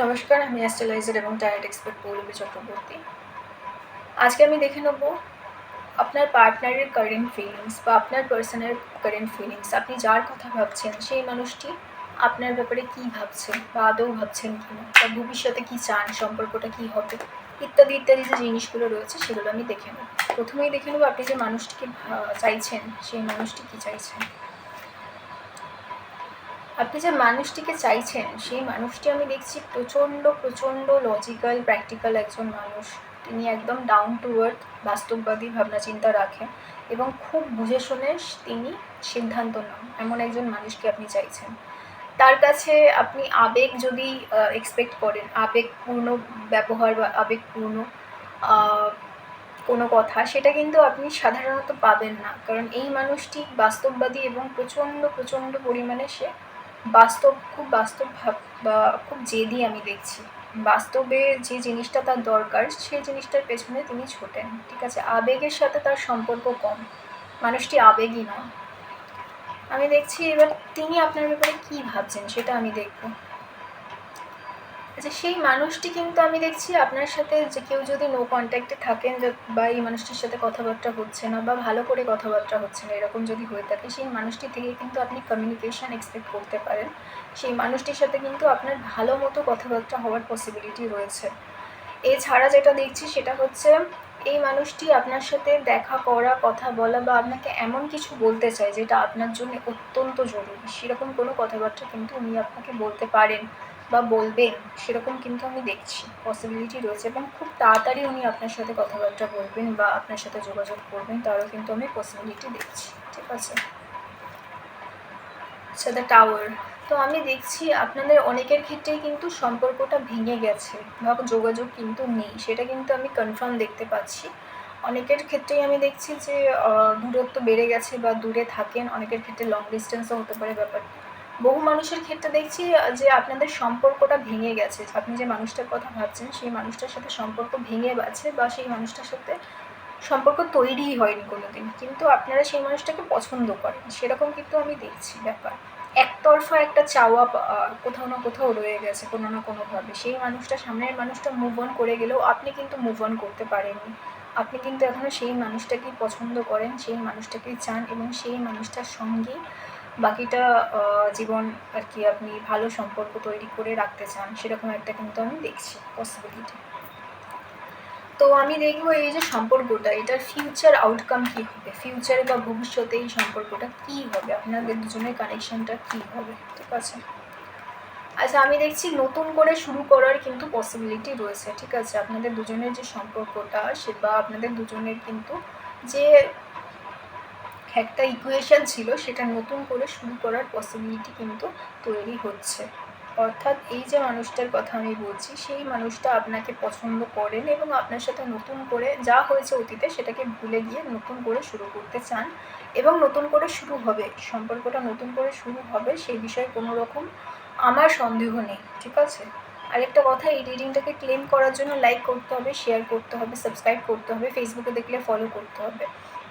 নমস্কার, আমি অ্যাস্ট্রোলজার এবং টায়ার্ড এক্সপার্ট পৌলমী চক্রবর্তী। আজকে আমি দেখে নেব আপনার পার্টনারের কারেন্ট ফিলিংস বা আপনার পার্সনের কারেন্ট ফিলিংস। আপনি যার কথা ভাবছেন সেই মানুষটি আপনার ব্যাপারে কী ভাবছে বা আদৌ ভাবছেন কি না, বা ভবিষ্যতে কী চান, সম্পর্কটা কী হবে, ইত্যাদি ইত্যাদি যে জিনিসগুলো রয়েছে সেগুলো আমি দেখে নেব। প্রথমেই দেখে নেব আপনি যে মানুষটিকে চাইছেন সেই মানুষটি কী চাইছেন। আপনি যে মানুষটিকে চাইছেন সেই মানুষটি আমি দেখছি প্রচণ্ড লজিক্যাল প্র্যাকটিক্যাল একজন মানুষ। তিনি একদম ডাউন টু আর্থ বাস্তববাদী ভাবনা চিন্তা রাখেন এবং খুব বুঝে শুনে তিনি সিদ্ধান্ত নেন, এমন একজন মানুষকে আপনি চাইছেন। তার কাছে আপনি আবেগ যদি এক্সপেক্ট করেন, আবেগপূর্ণ ব্যবহার বা আবেগপূর্ণ কোনো কথা, সেটা কিন্তু আপনি সাধারণত পাবেন না, কারণ এই মানুষটি বাস্তববাদী এবং প্রচণ্ড পরিমাণে সে খুব বাস্তব ভাব বা খুব জেদি আমি দেখছি। বাস্তবে যে জিনিসটা তার দরকার সেই জিনিসটার পেছনে তিনি ছোটেন, ঠিক আছে? আবেগের সাথে তার সম্পর্ক কম, মানুষটি আবেগী নয়। আমি দেখছি এবার তিনি আপনার ব্যাপারে কী ভাবছেন সেটা আমি দেখব। আচ্ছা, সেই মানুষটি কিন্তু আমি দেখছি আপনার সাথে, যে কেউ যদি নো কন্ট্যাক্টে থাকেন বা এই মানুষটির সাথে কথাবার্তা হচ্ছে না বা ভালো করে কথাবার্তা হচ্ছে না, এরকম যদি হয়ে থাকে, সেই মানুষটি থেকে কিন্তু আপনি কমিউনিকেশান এক্সপেক্ট করতে পারেন। সেই মানুষটির সাথে কিন্তু আপনার ভালো মতো কথাবার্তা হওয়ার পসিবিলিটি রয়েছে। এছাড়া যেটা দেখছি সেটা হচ্ছে এই মানুষটি আপনার সাথে দেখা করা, কথা বলা বা আপনাকে এমন কিছু বলতে চায় যেটা আপনার জন্য অত্যন্ত জরুরি, সেরকম কোনো কথাবার্তা কিন্তু উনি আপনাকে বলতে পারেন বা বলবেন, সেরকম কিন্তু আমি দেখছি পসিবিলিটি রয়েছে। এবং খুব তাড়াতাড়ি উনি আপনার সাথে কথাবার্তা বলবেন বা আপনার সাথে যোগাযোগ করবেন, তারও কিন্তু আমি পসিবিলিটি দেখছি, ঠিক আছে? আচ্ছা, দ্য টাওয়ার। তো আমি দেখছি আপনাদের অনেকের ক্ষেত্রেই কিন্তু সম্পর্কটা ভেঙে গেছে বা যোগাযোগ কিন্তু নেই, সেটা কিন্তু আমি কনফার্ম দেখতে পাচ্ছি। অনেকের ক্ষেত্রেই আমি দেখছি যে দূরত্ব বেড়ে গেছে বা দূরে থাকেন, অনেকের ক্ষেত্রে লং ডিস্টেন্সও হতে পারে ব্যাপারটা। বহু মানুষের ক্ষেত্রে দেখছি যে আপনাদের সম্পর্কটা ভেঙে গেছে, আপনি যে মানুষটার কথা ভাবছেন সেই মানুষটার সাথে সম্পর্ক ভেঙে গেছে বা সেই মানুষটার সাথে সম্পর্ক তৈরিই হয়নি কোনো দিন, কিন্তু আপনারা সেই মানুষটাকে পছন্দ করেন, সেরকম কিন্তু আমি দেখছি ব্যাপার। একতরফা একটা চাওয়া কোথাও না কোথাও রয়ে গেছে কোনো না কোনোভাবে। সেই মানুষটা, সামনের মানুষটা মুভ অন করে গেলেও আপনি কিন্তু মুভ অন করতে পারেননি। আপনি কিন্তু এখনও সেই মানুষটাকেই পছন্দ করেন, সেই মানুষটাকেই চান এবং সেই মানুষটার সঙ্গেই বাকিটা জীবন আর কি আপনি ভালো সম্পর্ক তৈরি করে রাখতে চান, সেরকম একটা কিন্তু আমি দেখছি পসিবিলিটি। তো আমি দেখবো এই যে সম্পর্কটা, এটার ফিউচার আউটকাম কী হবে, ফিউচারে বা ভবিষ্যতে এই সম্পর্কটা কী হবে, আপনাদের দুজনের কানেকশানটা কী হবে, ঠিক আছে? আচ্ছা, আমি দেখছি নতুন করে শুরু করার কিন্তু পসিবিলিটি রয়েছে, ঠিক আছে? আপনাদের দুজনের যে সম্পর্কটা সে বা আপনাদের দুজনের কিন্তু যে একটা ইকুয়েশন ছিল সেটা নতুন করে শুরু করার পসিবিলিটি কিন্তু তৈরি হচ্ছে। অর্থাৎ এই যে মানুষটার কথা আমি বলছি সেই মানুষটা আপনাকে পছন্দ করেন এবং আপনার সাথে নতুন করে যা হয়েছে অতীতে সেটাকে ভুলে গিয়ে নতুন করে শুরু করতে চান এবং নতুন করে শুরু হবে, সম্পর্কটা নতুন করে শুরু হবে, সেই বিষয়ে কোনো রকম আমার সন্দেহ নেই, ঠিক আছে? আরেকটা কথা, এই রিডিংটাকে ক্লেম করার জন্য লাইক করতে হবে, শেয়ার করতে হবে, সাবস্ক্রাইব করতে হবে, ফেসবুকে দেখলে ফলো করতে হবে।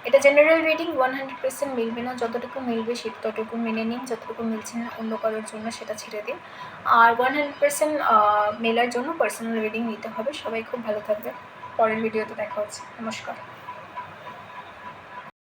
এটা জেনারেল রিডিং, 100% মিলবে না, যতটুকু মিলবে ততটুকু মেনে নিন, যতটুকু মিলছে না অন্য কারোর জন্য সেটা ছেড়ে দিন। আর 100% মেলার জন্য পার্সোনাল রিডিং নিতে হবে। সবাই খুব ভালো থাকবে, পরের ভিডিওতে দেখা হচ্ছে। নমস্কার।